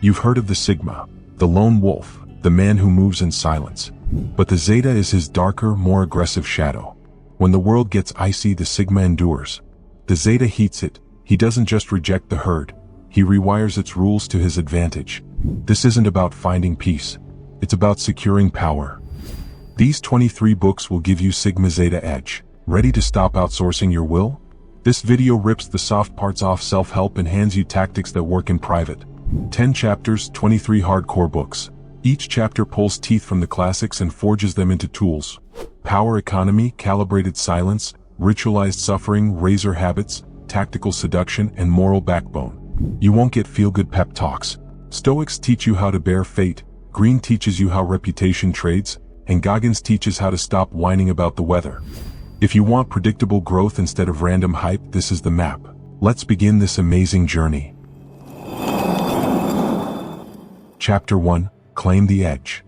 You've heard of the Sigma, the lone wolf, the man who moves in silence. But the Zeta is his darker, more aggressive shadow. When the world gets icy, the Sigma endures. The Zeta heats it. He doesn't just reject the herd. He rewires its rules to his advantage. This isn't about finding peace. It's about securing power. These 23 books will give you Sigma-Zeta edge. Ready to stop outsourcing your will? This video rips the soft parts off self-help and hands you tactics that work in private. 10 chapters, 23 hardcore books. Each chapter pulls teeth from the classics and forges them into tools. Power economy, calibrated silence, ritualized suffering, razor habits, tactical seduction, and moral backbone. You won't get feel-good pep talks. Stoics teach you how to bear fate, Green teaches you how reputation trades, and Goggins teaches how to stop whining about the weather. If you want predictable growth instead of random hype, this is the map. Let's begin this amazing journey. Chapter 1. Claim the edge.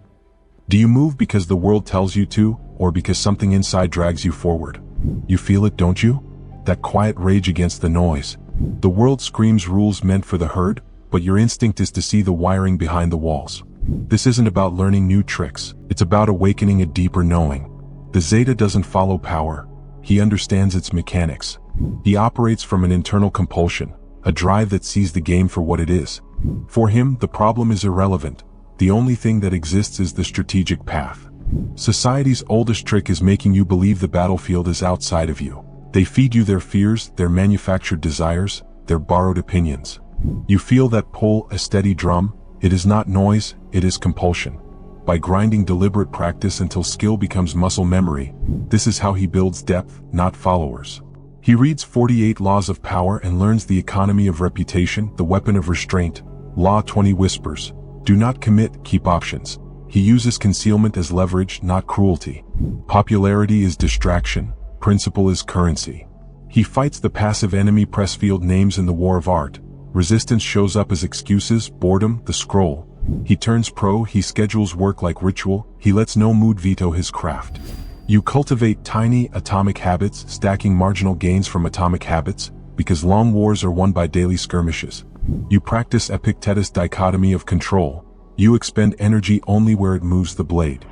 Do you move because the world tells you to, or because something inside drags you forward? You feel it, don't you? That quiet rage against the noise. The world screams rules meant for the herd, but your instinct is to see the wiring behind the walls. This isn't about learning new tricks, it's about awakening a deeper knowing. The Zeta doesn't follow power. He understands its mechanics. He operates from an internal compulsion, a drive that sees the game for what it is. For him, the problem is irrelevant. The only thing that exists is the strategic path. Society's oldest trick is making you believe the battlefield is outside of you. They feed you their fears, their manufactured desires, their borrowed opinions. You feel that pull, a steady drum. It is not noise, it is compulsion. By grinding deliberate practice until skill becomes muscle memory, this is how he builds depth, not followers. He reads 48 laws of power and learns the economy of reputation, the weapon of restraint. Law 20 whispers, do not commit, keep options. He uses concealment as leverage, not cruelty. Popularity is distraction, principle is currency. He fights the passive enemy, Pressfield names in the war of art. Resistance shows up as excuses, boredom, the scroll. He turns pro, he schedules work like ritual, he lets no mood veto his craft. You cultivate tiny, atomic habits, stacking marginal gains from atomic habits, because long wars are won by daily skirmishes. You practice Epictetus' dichotomy of control. You expend energy only where it moves the blade.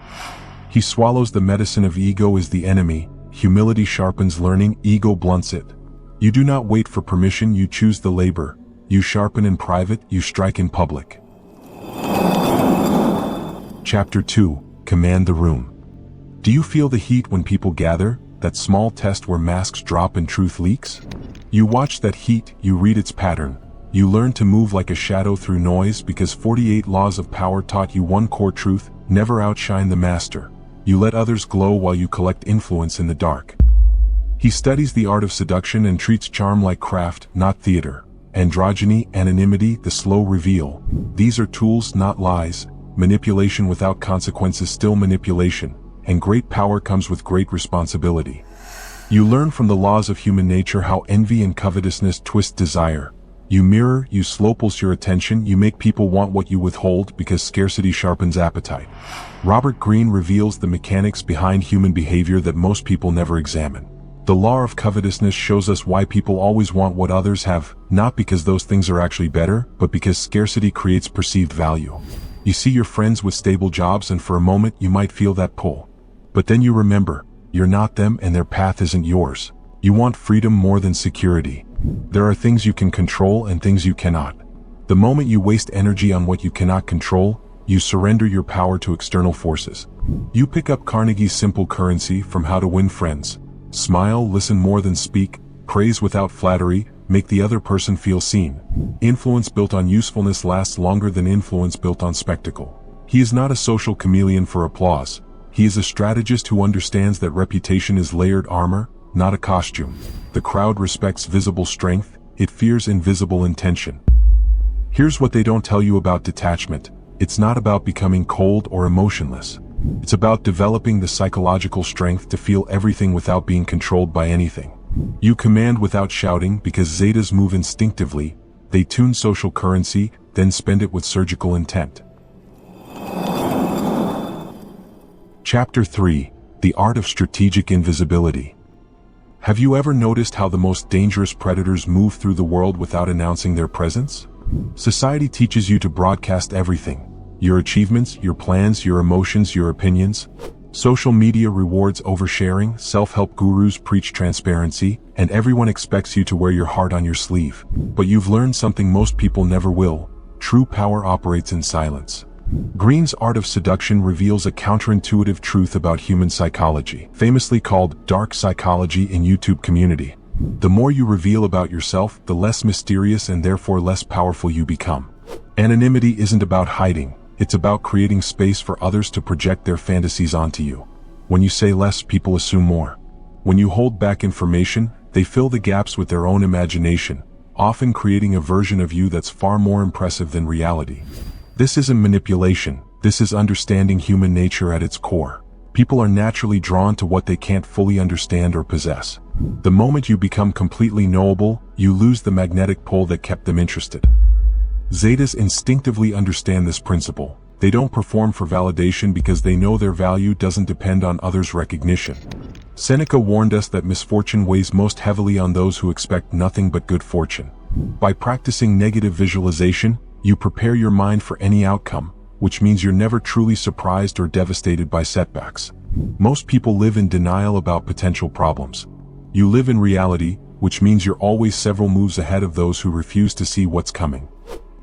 He swallows the medicine of ego as the enemy. Humility sharpens learning, ego blunts it. You do not wait for permission, you choose the labor. You sharpen in private, you strike in public. Chapter 2. Command the room. Do you feel the heat when people gather, that small test where masks drop and truth leaks? You watch that heat, you read its pattern. You learn to move like a shadow through noise because 48 laws of power taught you one core truth: never outshine the master. You let others glow while you collect influence in the dark. He studies the art of seduction and treats charm like craft, not theater. Androgyny, anonymity, the slow reveal. These are tools, not lies. Manipulation without consequence is still manipulation, and great power comes with great responsibility. You learn from the laws of human nature how envy and covetousness twist desire. You mirror, you slow pulse your attention, you make people want what you withhold because scarcity sharpens appetite. Robert Greene reveals the mechanics behind human behavior that most people never examine. The law of covetousness shows us why people always want what others have, not because those things are actually better, but because scarcity creates perceived value. You see your friends with stable jobs and for a moment you might feel that pull. But then you remember, you're not them and their path isn't yours. You want freedom more than security. There are things you can control and things you cannot. The moment you waste energy on what you cannot control, you surrender your power to external forces. You pick up Carnegie's simple currency from How to Win Friends. Smile, listen more than speak, praise without flattery, make the other person feel seen. Influence built on usefulness lasts longer than influence built on spectacle. He is not a social chameleon for applause. He is a strategist who understands that reputation is layered armor, not a costume. The crowd respects visible strength, it fears invisible intention. Here's what they don't tell you about detachment. It's not about becoming cold or emotionless. It's about developing the psychological strength to feel everything without being controlled by anything. You command without shouting because Zetas move instinctively. They tune social currency, then spend it with surgical intent. Chapter 3. The Art of Strategic Invisibility. Have you ever noticed how the most dangerous predators move through the world without announcing their presence? Society teaches you to broadcast everything. Your achievements, your plans, your emotions, your opinions. Social media rewards oversharing, self-help gurus preach transparency, and everyone expects you to wear your heart on your sleeve. But you've learned something most people never will. True power operates in silence. Green's Art of Seduction reveals a counterintuitive truth about human psychology, famously called dark psychology in YouTube community. The more you reveal about yourself, the less mysterious and therefore less powerful you become. Anonymity isn't about hiding, it's about creating space for others to project their fantasies onto you. When you say less, people assume more. When you hold back information, they fill the gaps with their own imagination, often creating a version of you that's far more impressive than reality. This isn't manipulation, this is understanding human nature at its core. People are naturally drawn to what they can't fully understand or possess. The moment you become completely knowable, you lose the magnetic pull that kept them interested. Zetas instinctively understand this principle. They don't perform for validation because they know their value doesn't depend on others' recognition. Seneca warned us that misfortune weighs most heavily on those who expect nothing but good fortune. By practicing negative visualization, you prepare your mind for any outcome, which means you're never truly surprised or devastated by setbacks. Most people live in denial about potential problems. You live in reality, which means you're always several moves ahead of those who refuse to see what's coming.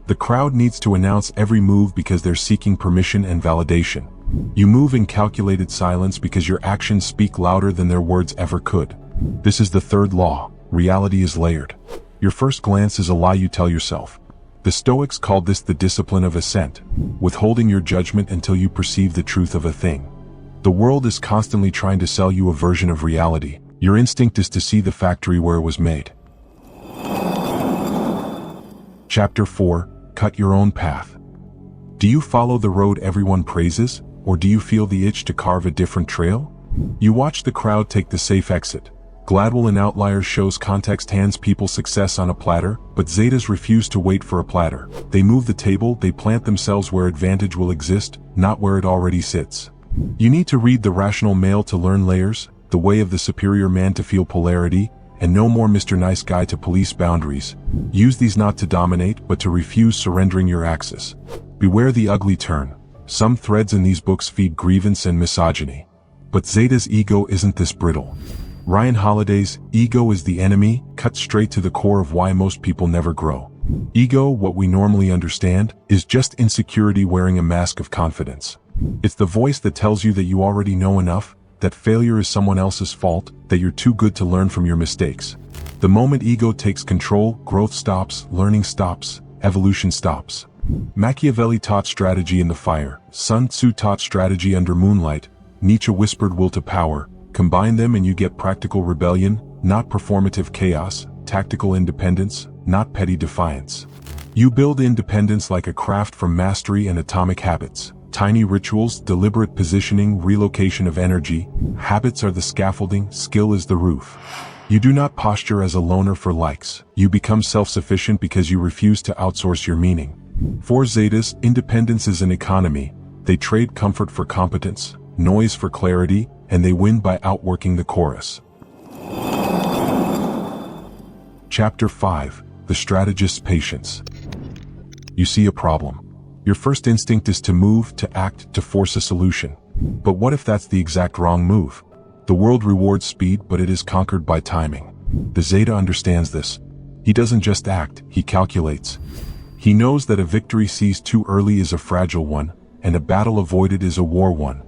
The crowd needs to announce every move because they're seeking permission and validation. You move in calculated silence because your actions speak louder than their words ever could. This is the third law. Reality is layered. Your first glance is a lie you tell yourself. The Stoics called this the discipline of assent, withholding your judgment until you perceive the truth of a thing. The world is constantly trying to sell you a version of reality. Your instinct is to see the factory where it was made. Chapter 4. Cut your own path. Do you follow the road everyone praises, or do you feel the itch to carve a different trail? You watch the crowd take the safe exit. Gladwell in Outliers shows context hands people success on a platter, but Zetas refuse to wait for a platter. They move the table, they plant themselves where advantage will exist, not where it already sits. You need to read The Rational Male to learn layers, The Way of the Superior Man to feel polarity, and no more Mr. Nice Guy to police boundaries. Use these not to dominate, but to refuse surrendering your axis. Beware the ugly turn. Some threads in these books feed grievance and misogyny. But Zeta's ego isn't this brittle. Ryan Holiday's Ego is the Enemy cut straight to the core of why most people never grow. Ego, what we normally understand, is just insecurity wearing a mask of confidence. It's the voice that tells you that you already know enough, that failure is someone else's fault, that you're too good to learn from your mistakes. The moment ego takes control, growth stops, learning stops, evolution stops. Machiavelli taught strategy in the fire, Sun Tzu taught strategy under moonlight, Nietzsche whispered will to power. Combine them and you get practical rebellion, not performative chaos, tactical independence, not petty defiance. You build independence like a craft from mastery and atomic habits. Tiny rituals, deliberate positioning, relocation of energy. Habits are the scaffolding, skill is the roof. You do not posture as a loner for likes. You become self-sufficient because you refuse to outsource your meaning. For Zetas, independence is an economy. They trade comfort for competence, noise for clarity, and they win by outworking the chorus. Chapter 5. The Strategist's Patience. You see a problem. Your first instinct is to move, to act, to force a solution. But what if that's the exact wrong move? The world rewards speed, but it is conquered by timing. The Zeta understands this. He doesn't just act, he calculates. He knows that a victory seized too early is a fragile one, and a battle avoided is a war won.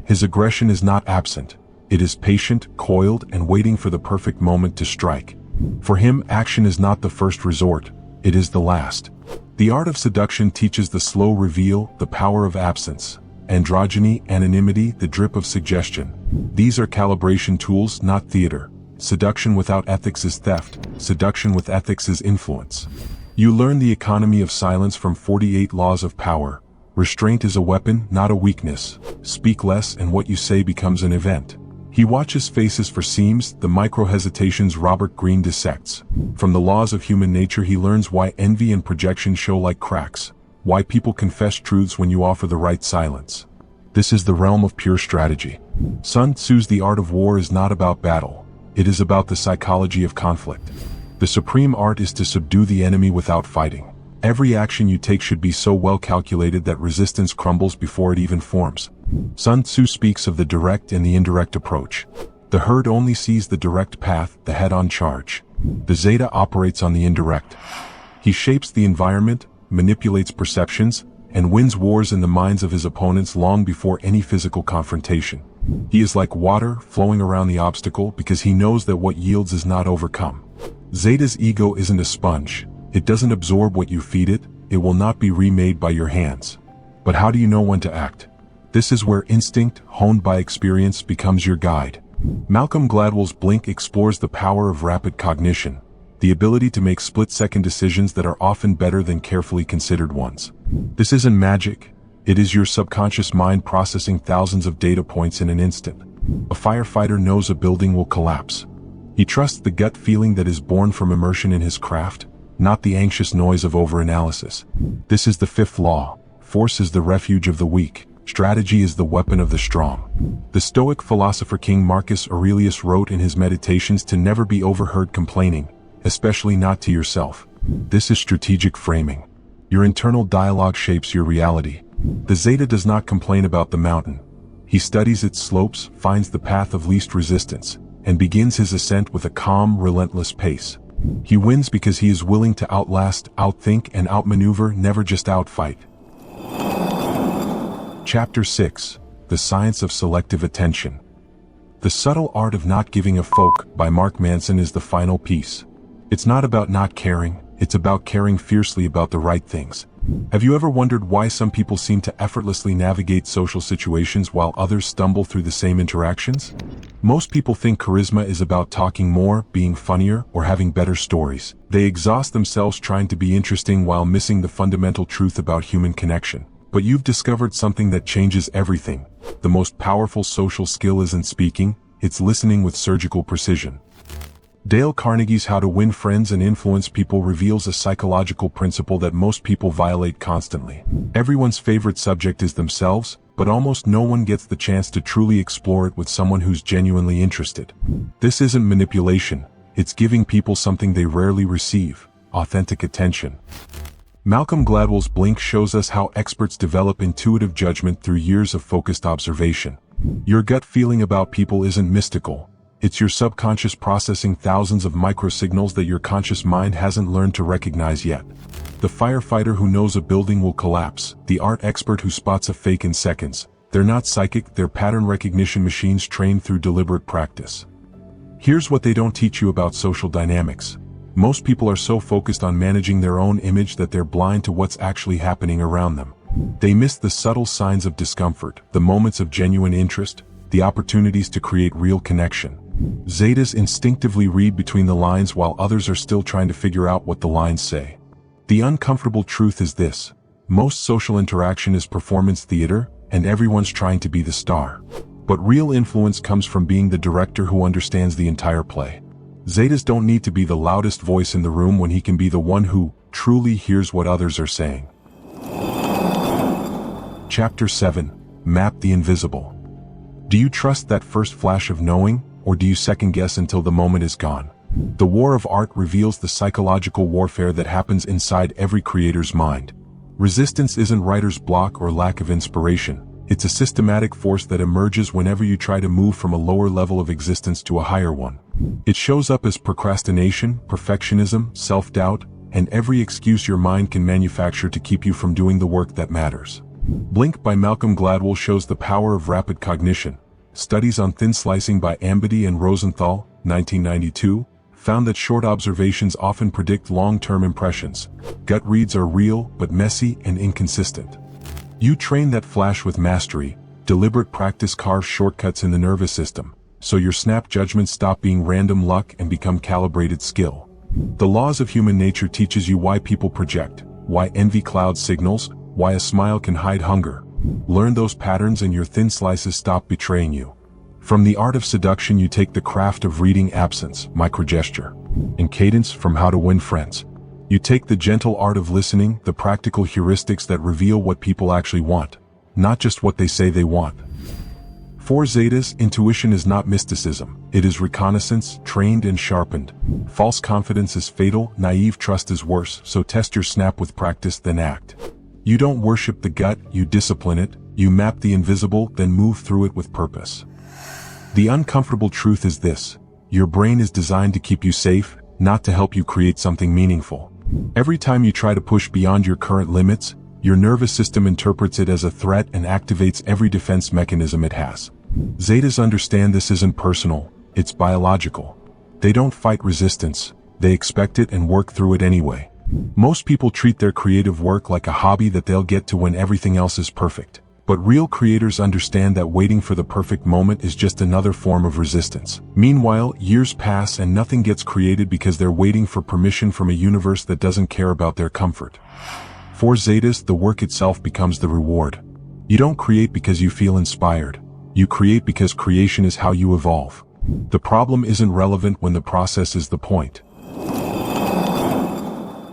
His aggression is not absent. It is patient, coiled, and waiting for the perfect moment to strike. For him, action is not the first resort, it is the last. The art of seduction teaches the slow reveal, the power of absence. Androgyny, anonymity, the drip of suggestion. These are calibration tools, not theater. Seduction without ethics is theft. Seduction with ethics is influence. You learn the economy of silence from 48 Laws of Power. Restraint is a weapon, not a weakness. Speak less and what you say becomes an event. He watches faces for seams, the micro-hesitations Robert Greene dissects. From the laws of human nature he learns why envy and projection show like cracks. Why people confess truths when you offer the right silence. This is the realm of pure strategy. Sun Tzu's The Art of War is not about battle. It is about the psychology of conflict. The supreme art is to subdue the enemy without fighting. Every action you take should be so well calculated that resistance crumbles before it even forms. Sun Tzu speaks of the direct and the indirect approach. The herd only sees the direct path, the head-on charge. The Zeta operates on the indirect. He shapes the environment, manipulates perceptions, and wins wars in the minds of his opponents long before any physical confrontation. He is like water flowing around the obstacle because he knows that what yields is not overcome. Zeta's ego isn't a sponge. It doesn't absorb what you feed it. It will not be remade by your hands. But how do you know when to act? This is where instinct, honed by experience, becomes your guide. Malcolm Gladwell's Blink explores the power of rapid cognition, the ability to make split-second decisions that are often better than carefully considered ones. This isn't magic. It is your subconscious mind processing thousands of data points in an instant. A firefighter knows a building will collapse. He trusts the gut feeling that is born from immersion in his craft, not the anxious noise of overanalysis. This is the fifth law. Force is the refuge of the weak. Strategy is the weapon of the strong. The Stoic philosopher King Marcus Aurelius wrote in his Meditations to never be overheard complaining, especially not to yourself. This is strategic framing. Your internal dialogue shapes your reality. The Zeta does not complain about the mountain. He studies its slopes, finds the path of least resistance, and begins his ascent with a calm, relentless pace. He wins because he is willing to outlast, outthink, and outmaneuver, never just outfight. Chapter 6: The Science of Selective Attention. The Subtle Art of Not Giving a Fuck by Mark Manson is the final piece. It's not about not caring, it's about caring fiercely about the right things. Have you ever wondered why some people seem to effortlessly navigate social situations while others stumble through the same interactions? Most people think charisma is about talking more, being funnier, or having better stories. They exhaust themselves trying to be interesting while missing the fundamental truth about human connection. But you've discovered something that changes everything. The most powerful social skill isn't speaking, it's listening with surgical precision. Dale Carnegie's How to Win Friends and Influence People reveals a psychological principle that most people violate constantly. Everyone's favorite subject is themselves, but almost no one gets the chance to truly explore it with someone who's genuinely interested. This isn't manipulation, it's giving people something they rarely receive: authentic attention. Malcolm Gladwell's Blink shows us how experts develop intuitive judgment through years of focused observation. Your gut feeling about people isn't mystical. It's your subconscious processing thousands of microsignals that your conscious mind hasn't learned to recognize yet. The firefighter who knows a building will collapse, the art expert who spots a fake in seconds. They're not psychic, they're pattern recognition machines trained through deliberate practice. Here's what they don't teach you about social dynamics. Most people are so focused on managing their own image that they're blind to what's actually happening around them. They miss the subtle signs of discomfort, the moments of genuine interest, the opportunities to create real connection. Zetas instinctively read between the lines while others are still trying to figure out what the lines say. The uncomfortable truth is this: most social interaction is performance theater, and everyone's trying to be the star. But real influence comes from being the director who understands the entire play. Zetas don't need to be the loudest voice in the room when he can be the one who truly hears what others are saying. Chapter 7: Map the Invisible. Do you trust that first flash of knowing, or do you second-guess until the moment is gone? The War of Art reveals the psychological warfare that happens inside every creator's mind. Resistance isn't writer's block or lack of inspiration. It's a systematic force that emerges whenever you try to move from a lower level of existence to a higher one. It shows up as procrastination, perfectionism, self-doubt, and every excuse your mind can manufacture to keep you from doing the work that matters. Blink by Malcolm Gladwell shows the power of rapid cognition. Studies on thin slicing by Ambady and Rosenthal, 1992, found that short observations often predict long-term impressions. Gut reads are real, but messy and inconsistent. You train that flash with mastery. Deliberate practice carves shortcuts in the nervous system, so your snap judgments stop being random luck and become calibrated skill. The laws of human nature teaches you why people project, why envy clouds signals, why a smile can hide hunger. Learn those patterns and your thin slices stop betraying you. From the art of seduction you take the craft of reading absence, microgesture, and cadence from How to Win Friends. You take the gentle art of listening, the practical heuristics that reveal what people actually want, not just what they say they want. For Zetas, intuition is not mysticism. It is reconnaissance, trained and sharpened. False confidence is fatal, naive trust is worse, so test your snap with practice, then act. You don't worship the gut, you discipline it. You map the invisible, then move through it with purpose. The uncomfortable truth is this: your brain is designed to keep you safe, not to help you create something meaningful. Every time you try to push beyond your current limits, your nervous system interprets it as a threat and activates every defense mechanism it has. Zetas understand this isn't personal, it's biological. They don't fight resistance, they expect it and work through it anyway. Most people treat their creative work like a hobby that they'll get to when everything else is perfect. But real creators understand that waiting for the perfect moment is just another form of resistance. Meanwhile, years pass and nothing gets created because they're waiting for permission from a universe that doesn't care about their comfort. For Zetas, the work itself becomes the reward. You don't create because you feel inspired. You create because creation is how you evolve. The problem isn't relevant when the process is the point.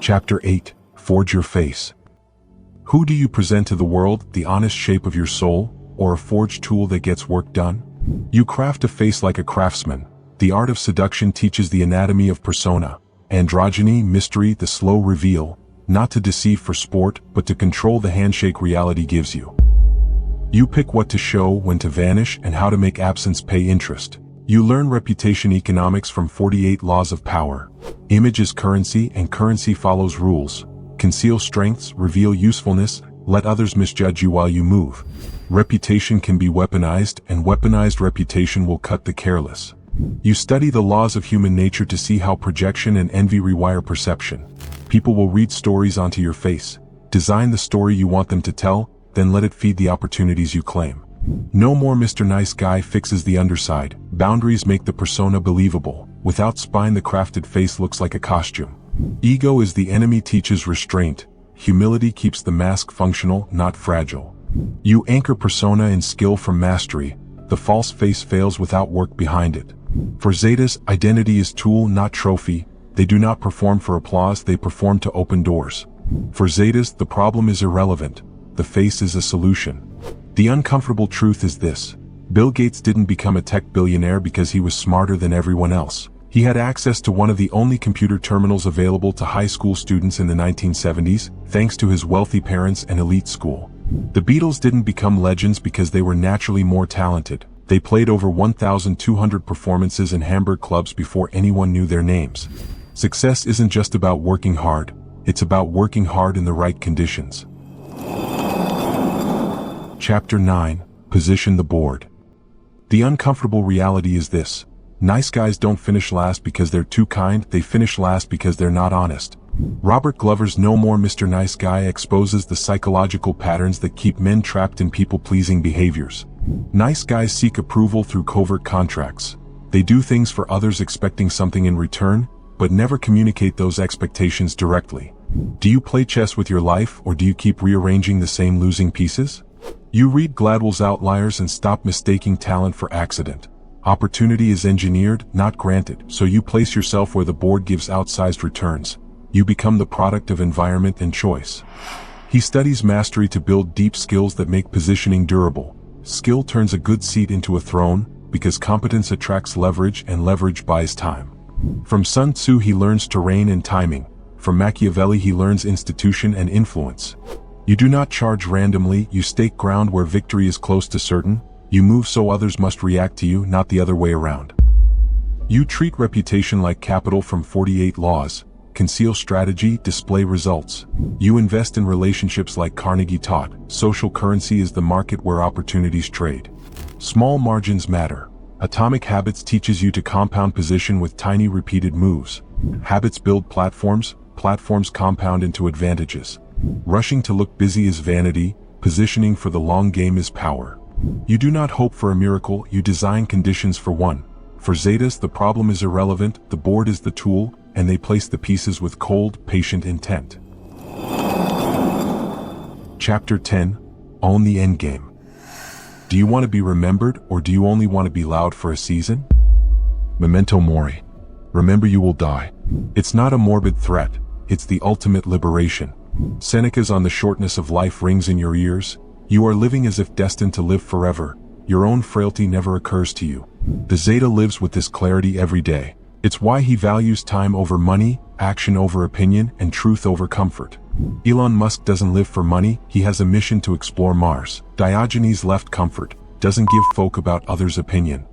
Chapter 8. Forge your face. Who do you present to the world, the honest shape of your soul, or a forged tool that gets work done? You craft a face like a craftsman. The art of seduction teaches the anatomy of persona. Androgyny, mystery, the slow reveal, not to deceive for sport, but to control the handshake reality gives you. You pick what to show, when to vanish, and how to make absence pay interest. You learn reputation economics from 48 laws of power. Image is currency, and currency follows rules. Conceal strengths, reveal usefulness, let others misjudge you while you move. Reputation can be weaponized, and weaponized reputation will cut the careless. You study the laws of human nature to see how projection and envy rewire perception. People will read stories onto your face. Design the story you want them to tell, then let it feed the opportunities you claim. No more Mr. Nice Guy fixes the underside. Boundaries make the persona believable. Without spine, the crafted face looks like a costume. Ego is the enemy, teaches restraint. Humility keeps the mask functional, not fragile. You anchor persona in skill from mastery. The false face fails without work behind it. For Zetas, identity is tool, not trophy. They do not perform for applause, they perform to open doors. For Zetas, the problem is irrelevant. The face is a solution. The uncomfortable truth is this: Bill Gates didn't become a tech billionaire because he was smarter than everyone else. He had access to one of the only computer terminals available to high school students in the 1970s, thanks to his wealthy parents and elite school. The Beatles didn't become legends because they were naturally more talented. They played over 1,200 performances in Hamburg clubs before anyone knew their names. Success isn't just about working hard, it's about working hard in the right conditions. Chapter 9. Position the board. The uncomfortable reality is this: nice guys don't finish last because they're too kind, they finish last because they're not honest. Robert Glover's No More Mr. Nice Guy exposes the psychological patterns that keep men trapped in people-pleasing behaviors. Nice guys seek approval through covert contracts. They do things for others expecting something in return, but never communicate those expectations directly. Do you play chess with your life, or do you keep rearranging the same losing pieces? You read Gladwell's Outliers and stop mistaking talent for accident. Opportunity is engineered, not granted, so you place yourself where the board gives outsized returns. You become the product of environment and choice. He studies mastery to build deep skills that make positioning durable. Skill turns a good seat into a throne, because competence attracts leverage and leverage buys time. From Sun Tzu he learns terrain and timing. From Machiavelli he learns institution and influence. You do not charge randomly, you stake ground where victory is close to certain. You move so others must react to you, not the other way around. You treat reputation like capital from 48 laws. Conceal strategy, display results. You invest in relationships like Carnegie taught. Social currency is the market where opportunities trade. Small margins matter. Atomic Habits teaches you to compound position with tiny repeated moves. Habits build platforms, platforms compound into advantages. Rushing to look busy is vanity, positioning for the long game is power. You do not hope for a miracle, you design conditions for one. For Zetas, the problem is irrelevant, the board is the tool, and they place the pieces with cold, patient intent. Chapter 10. Own the endgame. Do you want to be remembered, or do you only want to be loud for a season? Memento mori. Remember you will die. It's not a morbid threat, it's the ultimate liberation. Seneca's On the Shortness of Life rings in your ears. You are living as if destined to live forever. your own frailty never occurs to you. The Zeta lives with this clarity every day. It's why he values time over money, action over opinion, and truth over comfort. Elon Musk doesn't live for money, he has a mission to explore Mars. Diogenes left comfort, doesn't give folk about others' opinion.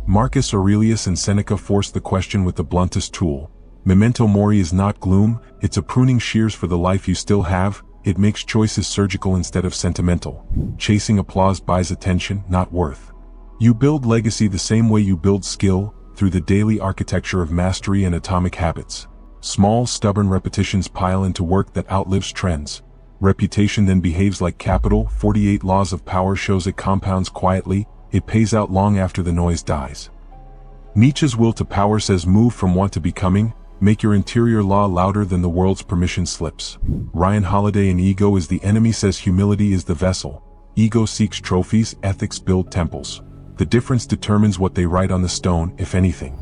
Marcus Aurelius and Seneca forced the question with the bluntest tool. Memento mori is not gloom, it's a pruning shears for the life you still have. It makes choices surgical instead of sentimental. Chasing applause buys attention, not worth. You build legacy the same way you build skill, through the daily architecture of mastery and atomic habits. Small, stubborn repetitions pile into work that outlives trends. Reputation then behaves like capital. 48 Laws of Power shows it compounds quietly, it pays out long after the noise dies. Nietzsche's will to power says move from want to becoming, make your interior law louder than the world's permission slips. Ryan Holiday in Ego is the Enemy says humility is the vessel. Ego seeks trophies, ethics build temples. The difference determines what they write on the stone, if anything.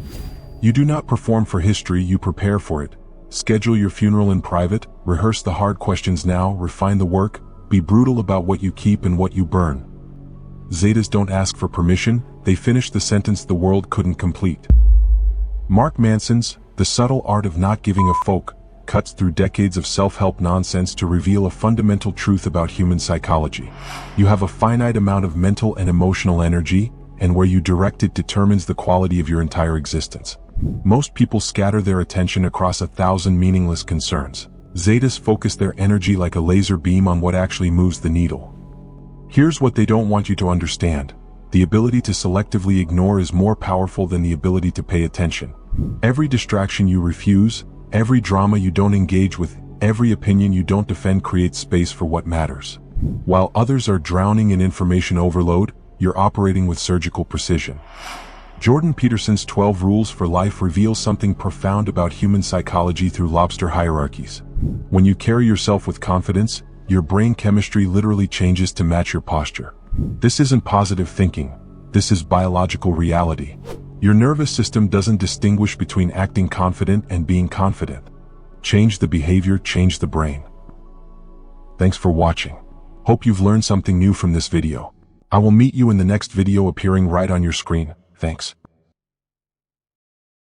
You do not perform for history, you prepare for it. Schedule your funeral in private, rehearse the hard questions now, refine the work, be brutal about what you keep and what you burn. Zetas don't ask for permission, they finish the sentence the world couldn't complete. Mark Manson's The Subtle Art of Not Giving a Folk cuts through decades of self-help nonsense to reveal a fundamental truth about human psychology. You have a finite amount of mental and emotional energy, and where you direct it determines the quality of your entire existence. Most people scatter their attention across 1,000 meaningless concerns. Zetas focus their energy like a laser beam on what actually moves the needle. Here's what they don't want you to understand. The ability to selectively ignore is more powerful than the ability to pay attention. Every distraction you refuse, every drama you don't engage with, every opinion you don't defend creates space for what matters. While others are drowning in information overload, you're operating with surgical precision. Jordan Peterson's 12 Rules for Life reveals something profound about human psychology through lobster hierarchies. When you carry yourself with confidence, your brain chemistry literally changes to match your posture. This isn't positive thinking, this is biological reality. Your nervous system doesn't distinguish between acting confident and being confident. Change the behavior, change the brain. Thanks for watching. Hope you've learned something new from this video. I will meet you in the next video appearing right on your screen. Thanks.